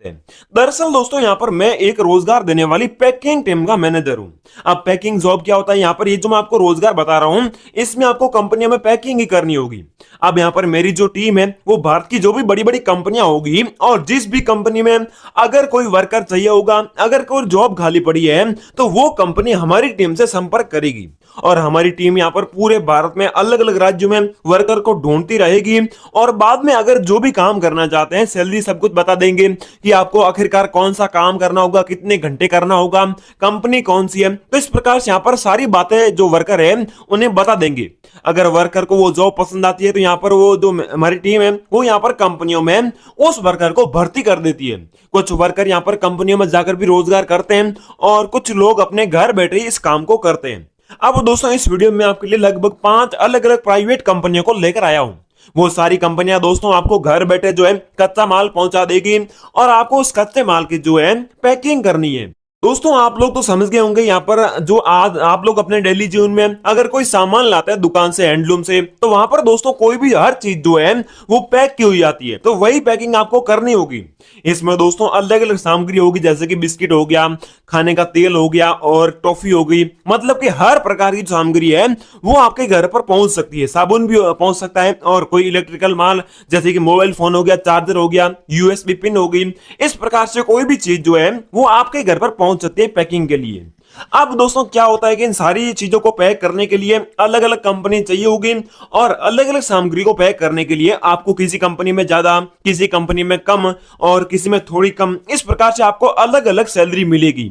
दरअसल दोस्तों यहाँ पर मैं एक रोजगार देने वाली पैकिंग टीम का मैनेजर हूँ। अब पैकिंग जॉब क्या होता है, यहाँ पर ये जो मैं आपको रोजगार बता रहा हूँ इसमें आपको कंपनियों में पैकिंग ही करनी होगी। अब यहाँ पर मेरी जो टीम है वो भारत की जो भी बड़ी बड़ी कंपनियां होगी और जिस भी कंपनी में अगर कोई वर्कर चाहिए होगा, अगर कोई जॉब खाली पड़ी है तो वो कंपनी हमारी टीम से संपर्क करेगी और हमारी टीम यहाँ पर पूरे भारत में अलग अलग राज्यों में वर्कर को ढूंढती रहेगी और बाद में अगर जो भी काम करना चाहते हैं सैलरी सब कुछ बता देंगे कि आपको आखिरकार कौन सा काम करना होगा, कितने घंटे करना होगा, कंपनी कौन सी है। तो इस प्रकार से यहाँ पर सारी बातें जो वर्कर है उन्हें बता देंगे। अगर वर्कर को वो जॉब पसंद आती है तो यहाँ पर वो जो हमारी टीम है वो यहाँ पर कंपनियों में उस वर्कर को भर्ती कर देती है। कुछ वर्कर यहाँ पर कंपनियों में जाकर भी रोजगार करते हैं और कुछ लोग अपने घर बैठे ही इस काम को करते हैं। अब दोस्तों इस वीडियो में आपके लिए लगभग 5 अलग अलग प्राइवेट कंपनियों को लेकर आया हूं। वो सारी कंपनियां दोस्तों आपको घर बैठे जो है कच्चा माल पहुंचा देगी और आपको उस कच्चे माल की जो है पैकिंग करनी है। दोस्तों आप लोग तो समझ गए होंगे यहाँ पर जो आज आप लोग अपने डेली जीवन में अगर कोई सामान लाते हैं दुकान से, हैंडलूम से, तो वहां पर दोस्तों कोई भी हर चीज जो है वो पैक की हुई आती है, तो वही पैकिंग आपको करनी होगी। इसमें दोस्तों अलग अलग सामग्री होगी जैसे कि बिस्किट हो गया, खाने का तेल हो गया और टॉफी हो गई, मतलब कि हर प्रकार की जो सामग्री है वो आपके घर पर पहुंच सकती है। साबुन भी पहुंच सकता है और कोई इलेक्ट्रिकल माल जैसे कि मोबाइल फोन हो गया, चार्जर हो गया, यूएसबी पिन हो गई, इस प्रकार से कोई भी चीज जो है वो आपके घर पर पहुंच सकती है पैकिंग के लिए। अब दोस्तों क्या होता है कि इन सारी चीजों को पैक करने के लिए अलग अलग कंपनी चाहिए होगी और अलग अलग सामग्री को पैक करने के लिए आपको किसी कंपनी में ज्यादा, किसी कंपनी में कम और किसी में थोड़ी कम, इस प्रकार से आपको अलग अलग सैलरी मिलेगी।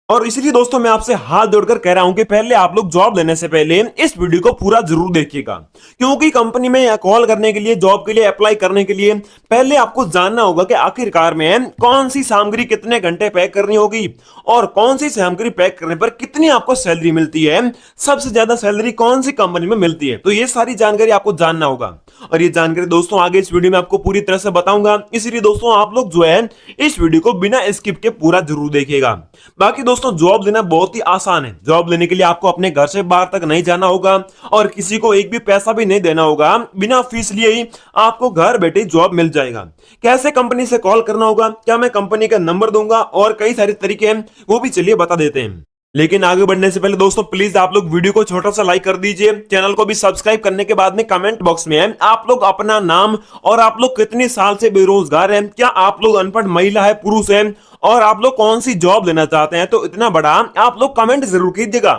और इसलिए दोस्तों मैं आपसे हाथ जोड़कर कह रहा हूं कि पहले आप लोग जॉब लेने से पहले इस वीडियो को पूरा जरूर देखिएगा, क्योंकि कंपनी में कॉल करने के लिए, जॉब के लिए अप्लाई करने के लिए पहले आपको जानना होगा कि आखिरकार में कौन सी सामग्री कितने घंटे पैक करनी होगी और कौन सी सामग्री पैक करने पर कितनी आपको सैलरी मिलती है, सबसे ज्यादा सैलरी कौन सी कंपनी में मिलती है। तो ये सारी जानकारी आपको जानना होगा और ये जानकारी दोस्तों आगे इस वीडियो में आपको पूरी तरह से बताऊंगा। इसलिए दोस्तों आप लोग जो है इस वीडियो को बिना स्किप के पूरा जरूर देखिएगा। बाकी दोस्तों जॉब लेना बहुत ही आसान है। जॉब लेने के लिए आपको अपने घर से बाहर तक नहीं जाना होगा और किसी को एक भी पैसा भी नहीं देना होगा। बिना फीस लिए ही आपको घर बैठे जॉब मिल जाएगा। कैसे कंपनी से कॉल करना होगा, क्या मैं कंपनी का नंबर दूंगा और कई सारे तरीके हैं, वो भी चलिए बता देते हैं। लेकिन आगे बढ़ने से पहले दोस्तों प्लीज आप लोग वीडियो को छोटा सा लाइक कर दीजिए। चैनल को भी सब्सक्राइब करने के बाद में कमेंट बॉक्स में आप लोग अपना नाम और आप लोग कितने साल से बेरोजगार हैं, क्या आप लोग अनपढ़ महिला है, पुरुष है और आप लोग कौन सी जॉब लेना चाहते हैं, तो इतना बड़ा आप लोग कमेंट जरूर कीजिएगा।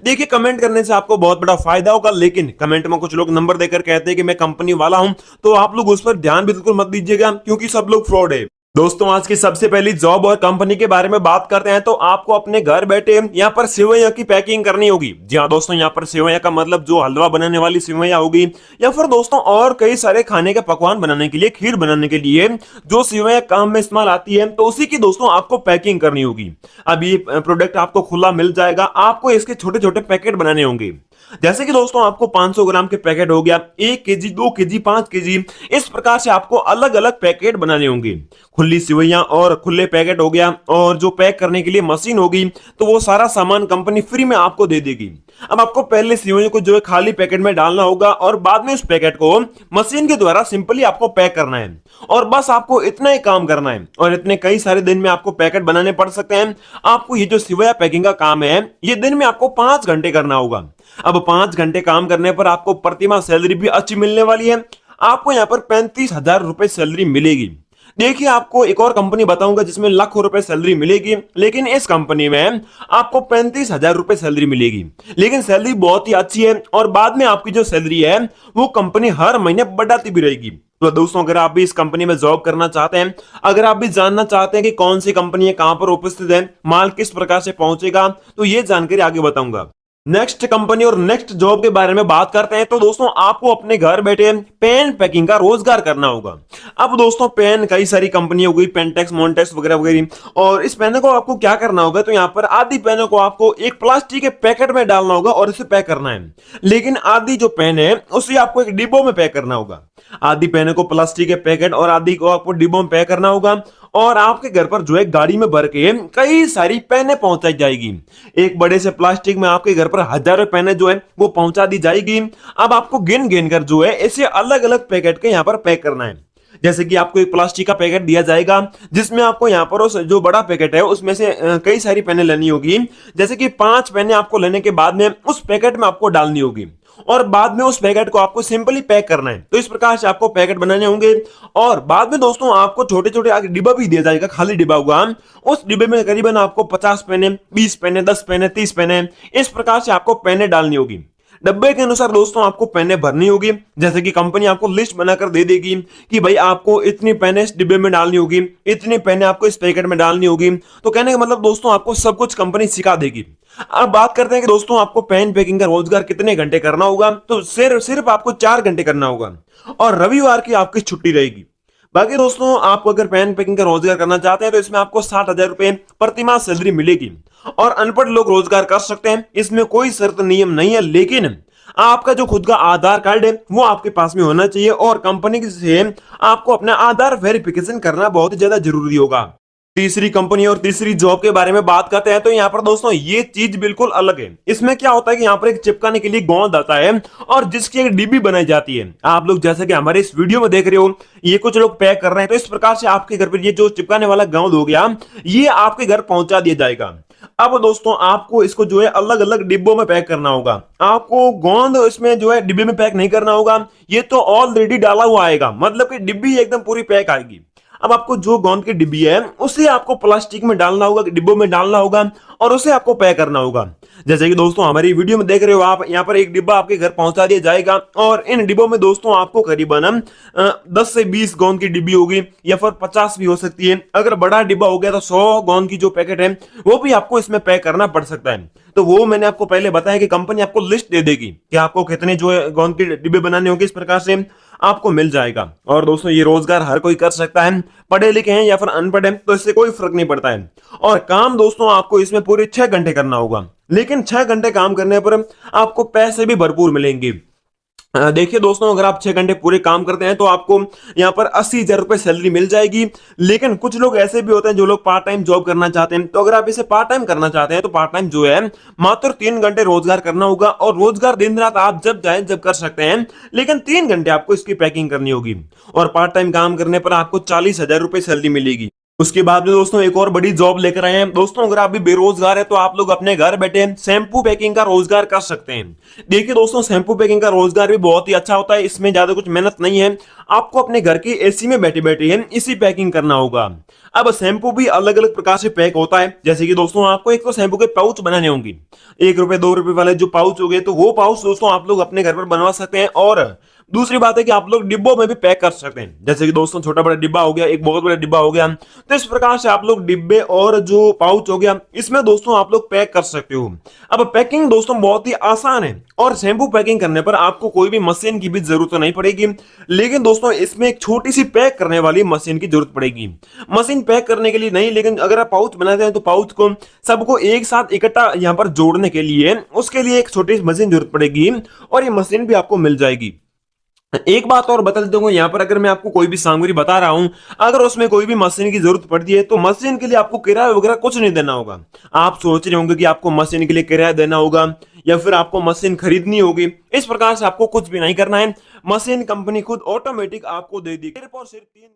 देखिए कमेंट करने से आपको बहुत बड़ा फायदा होगा, लेकिन कमेंट में कुछ लोग नंबर देकर कहते हैं कि मैं कंपनी वाला हूं, तो आप लोग उस पर ध्यान बिल्कुल मत दीजिएगा क्योंकि सब लोग फ्रॉड है। दोस्तों आज की सबसे पहली जॉब और कंपनी के बारे में बात करते हैं, तो आपको अपने घर बैठे यहाँ पर सेवैया की पैकिंग करनी होगी। जी हाँ दोस्तों, यहाँ पर सेवैया का मतलब जो हलवा बनाने वाली सेवैया होगी या फिर दोस्तों और कई सारे खाने के पकवान बनाने के लिए, खीर बनाने के लिए जो सेवैया काम में इस्तेमाल आती है, तो उसी की दोस्तों आपको पैकिंग करनी होगी। अब ये प्रोडक्ट आपको खुला मिल जाएगा, आपको इसके छोटे छोटे पैकेट बनाने होंगे। जैसे कि दोस्तों आपको 500 ग्राम के पैकेट हो गया, 1 केजी, 2 केजी, 5 केजी, इस प्रकार से आपको अलग अलग पैकेट बनाने होंगे। खुली सिवैयां और खुले पैकेट हो गया और जो पैक करने के लिए मशीन होगी, तो वो सारा सामान कंपनी फ्री में आपको दे देगी। अब आपको पहले सिवैयों को जो है खाली पैकेट में डालना होगा और बाद में उस पैकेट को मशीन के द्वारा सिंपली आपको पैक करना है और बस आपको इतना ही काम करना है और इतने कई सारे दिन में आपको पैकेट बनाने पड़ सकते हैं। आपको ये जो सिवैया पैकिंग का काम है ये दिन में आपको 5 घंटे करना होगा। अब 5 घंटे काम करने पर आपको प्रतिमाह सैलरी भी अच्छी मिलने वाली है। आपको यहाँ पर 35,000 रुपए सैलरी मिलेगी। देखिए आपको एक और कंपनी बताऊंगा जिसमें लाखों रुपए सैलरी मिलेगी, लेकिन इस कंपनी में आपको 35,000 रुपए सैलरी मिलेगी, लेकिन सैलरी बहुत ही अच्छी है और बाद में आपकी जो सैलरी है वो कंपनी हर महीने बढ़ाती भी रहेगी। तो दोस्तों अगर आप भी इस कंपनी में जॉब करना चाहते हैं, अगर आप भी जानना चाहते हैं कि कौन सी कंपनी है, कहां पर उपस्थित है, माल किस प्रकार से पहुंचेगा, तो ये जानकारी आगे बताऊंगा। नेक्स्ट कंपनी और नेक्स्ट जॉब के बारे में बात करते हैं, तो दोस्तों आपको अपने घर बैठे पेन पैकिंग का रोजगार करना होगा। अब दोस्तों पेन कई सारी कंपनी हो गई, पेंटेक्स, मॉन्टेक्स वगैरह वगैरह, और इस पेन को आपको क्या करना होगा, तो यहाँ पर आधी पेनों को आपको एक प्लास्टिक के पैकेट में डालना होगा और इसे पैक करना है, लेकिन आधी जो पेन है उसे आपको एक डिब्बों में पैक करना होगा। आधी पेनों को प्लास्टिक के पैकेट और आधी को आपको डिब्बों में पैक करना होगा और आपके घर पर जो है गाड़ी में भर के कई सारी पेनें पहुंचाई जाएगी। एक बड़े से प्लास्टिक में आपके घर पर हजारों पेनें जो है वो पहुंचा दी जाएगी। अब आपको गिन गिन कर जो है इसे अलग अलग पैकेट के यहाँ पर पैक करना है। जैसे कि आपको एक प्लास्टिक का पैकेट दिया जाएगा जिसमें आपको यहाँ पर उस जो बड़ा पैकेट है उसमें से कई सारी पेनें लेनी होगी। जैसे कि 5 पेनें आपको लेने के बाद में उस पैकेट में आपको डालनी होगी और बाद में उस पैकेट को आपको सिंपली पैक करना है। तो इस प्रकार से आपको पैकेट बनाने होंगे और बाद में दोस्तों आपको छोटे छोटे आगे डिब्बा भी दिया जाएगा, खाली डिब्बा होगा। उस डिब्बे में करीबन आपको 50 पेने, 20 पेने, 10 पेने, 30 पेने, इस प्रकार से आपको पेने डालनी होगी। डब्बे के अनुसार दोस्तों आपको पेने भरनी होगी। जैसे कि कंपनी आपको लिस्ट बनाकर दे देगी कि भाई आपको इतनी पेने इस डिब्बे में डालनी होगी, इतनी पेने आपको इस पैकेट में डालनी होगी। तो कहने का मतलब दोस्तों आपको सब कुछ कंपनी सिखा देगी। अब बात करते हैं कि दोस्तों आपको पेन पैकिंग का रोजगार कितने घंटे करना होगा। तो सिर्फ आपको 4 घंटे करना होगा और रविवार की आपकी छुट्टी रहेगी। बाकी दोस्तों आप अगर पेन पैकिंग का रोजगार करना चाहते हैं तो इसमें आपको 60,000 रुपए प्रति माह सैलरी मिलेगी और अनपढ़ लोग रोजगार कर सकते हैं, इसमें कोई शर्त नियम नहीं है। लेकिन आपका जो खुद का आधार कार्ड है वो आपके पास में होना चाहिए और कंपनी से आपको अपना आधार वेरिफिकेशन करना बहुत ही ज्यादा जरूरी होगा। तीसरी कंपनी और तीसरी जॉब के बारे में बात करते हैं तो यहाँ पर दोस्तों ये चीज बिल्कुल अलग है। इसमें क्या होता है कि यहाँ पर एक चिपकाने के लिए गोंद आता है और जिसकी एक डिब्बी बनाई जाती है। आप लोग जैसे कि हमारे इस वीडियो में देख रहे हो, ये कुछ लोग पैक कर रहे हैं, तो इस प्रकार से आपके घर पर ये जो चिपकाने वाला गोंद हो गया ये आपके घर पहुंचा दिया जाएगा। अब दोस्तों आपको इसको जो है अलग अलग डिब्बों में पैक करना होगा। आपको गोंद इसमें जो है डिब्बे में पैक नहीं करना होगा, ये तो ऑलरेडी डाला हुआ आएगा, मतलब कि डिब्बी एकदम पूरी पैक आएगी। अब आपको जो गोंद की डिब्बी है उसे आपको प्लास्टिक में डालना होगा, डिब्बों में डालना होगा और उसे आपको पैक करना होगा। जैसे कि दोस्तों हमारी वीडियो में देख रहे हो आप, यहाँ पर एक डिब्बा आपके घर पहुंचा दिया जाएगा और इन डिब्बों में दोस्तों आपको करीबन 10 से 20 गोंद की डिब्बी होगी या फिर 50 भी हो सकती है। अगर बड़ा डिब्बा हो गया तो 100 गोंद की जो पैकेट है वो भी आपको इसमें पैक करना पड़ सकता है। तो वो मैंने आपको पहले बताया कि कंपनी आपको लिस्ट दे देगी कि आपको कितने जो है गोंद के डिब्बे बनाने होंगे, इस प्रकार से आपको मिल जाएगा। और दोस्तों ये रोजगार हर कोई कर सकता है, पढ़े लिखे हैं या फिर अनपढ़ हैं, तो इससे कोई फर्क नहीं पड़ता है। और काम दोस्तों आपको इसमें पूरे 6 घंटे करना होगा, लेकिन 6 घंटे काम करने पर आपको पैसे भी भरपूर मिलेंगे। देखिए दोस्तों अगर आप 6 घंटे पूरे काम करते हैं तो आपको यहाँ पर 80,000 रुपए सैलरी मिल जाएगी। लेकिन कुछ लोग ऐसे भी होते हैं जो लोग पार्ट टाइम जॉब करना चाहते हैं, तो अगर आप इसे पार्ट टाइम करना चाहते हैं तो पार्ट टाइम जो है मात्र 3 घंटे रोजगार करना होगा और रोजगार दिन रात आप जब चाहें जब कर सकते हैं, लेकिन 3 घंटे आपको इसकी पैकिंग करनी होगी और पार्ट टाइम काम करने पर आपको 40,000 रुपए सैलरी मिलेगी। उसके बाद में दोस्तों एक और बड़ी जॉब लेकर आए हैं। दोस्तों अगर आप भी बेरोजगार है तो आप लोग अपने घर बैठे शैम्पू पैकिंग का रोजगार कर सकते हैं। देखिए दोस्तों शैम्पू पैकिंग का रोजगार भी बहुत ही अच्छा होता है, इसमें ज्यादा कुछ मेहनत नहीं है। आपको अपने घर की एसी में बैठे बैठे है इसी पैकिंग करना होगा। अब शैम्पू भी अलग अलग प्रकार से पैक होता है। जैसे कि दोस्तों आपको एक तो शैम्पू के पाउच बनाने होंगे, 1 रुपए 2 रुपए वाले जो पाउच हो गए, तो वो पाउच दोस्तों आप लोग अपने घर पर बनवा सकते हैं। और दूसरी बात है कि आप लोग डिब्बों में भी पैक कर सकते हैं। जैसे कि दोस्तों छोटा बड़ा डिब्बा हो गया, एक बहुत बड़ा डिब्बा हो गया, तो इस प्रकार से आप लोग डिब्बे और जो पाउच हो गया इसमें दोस्तों आप लोग पैक कर सकते हो। अब पैकिंग दोस्तों बहुत ही आसान है और शैम्पू पैकिंग करने पर आपको कोई भी मशीन की भी जरूरत नहीं पड़ेगी। लेकिन दोस्तों इसमें एक छोटी सी पैक करने वाली मशीन की जरूरत पड़ेगी। मशीन पैक करने के लिए नहीं, लेकिन अगर आप पाउच बनाते हैं तो पाउच को सबको एक साथ इकट्ठा यहाँ पर जोड़ने के लिए उसके लिए एक छोटी मशीन जरूरत पड़ेगी और ये मशीन भी आपको मिल जाएगी। एक बात और बता देता हूँ, यहाँ पर अगर मैं आपको कोई भी सामग्री बता रहा हूं, अगर उसमें कोई भी मशीन की जरूरत पड़ती है तो मशीन के लिए आपको किराया वगैरह कुछ नहीं देना होगा। आप सोच रहे होंगे कि आपको मशीन के लिए किराया देना होगा या फिर आपको मशीन खरीदनी होगी, इस प्रकार से आपको कुछ भी नहीं करना है। मशीन कंपनी खुद ऑटोमेटिक आपको दे दी। सिर्फ और सिर्फ 3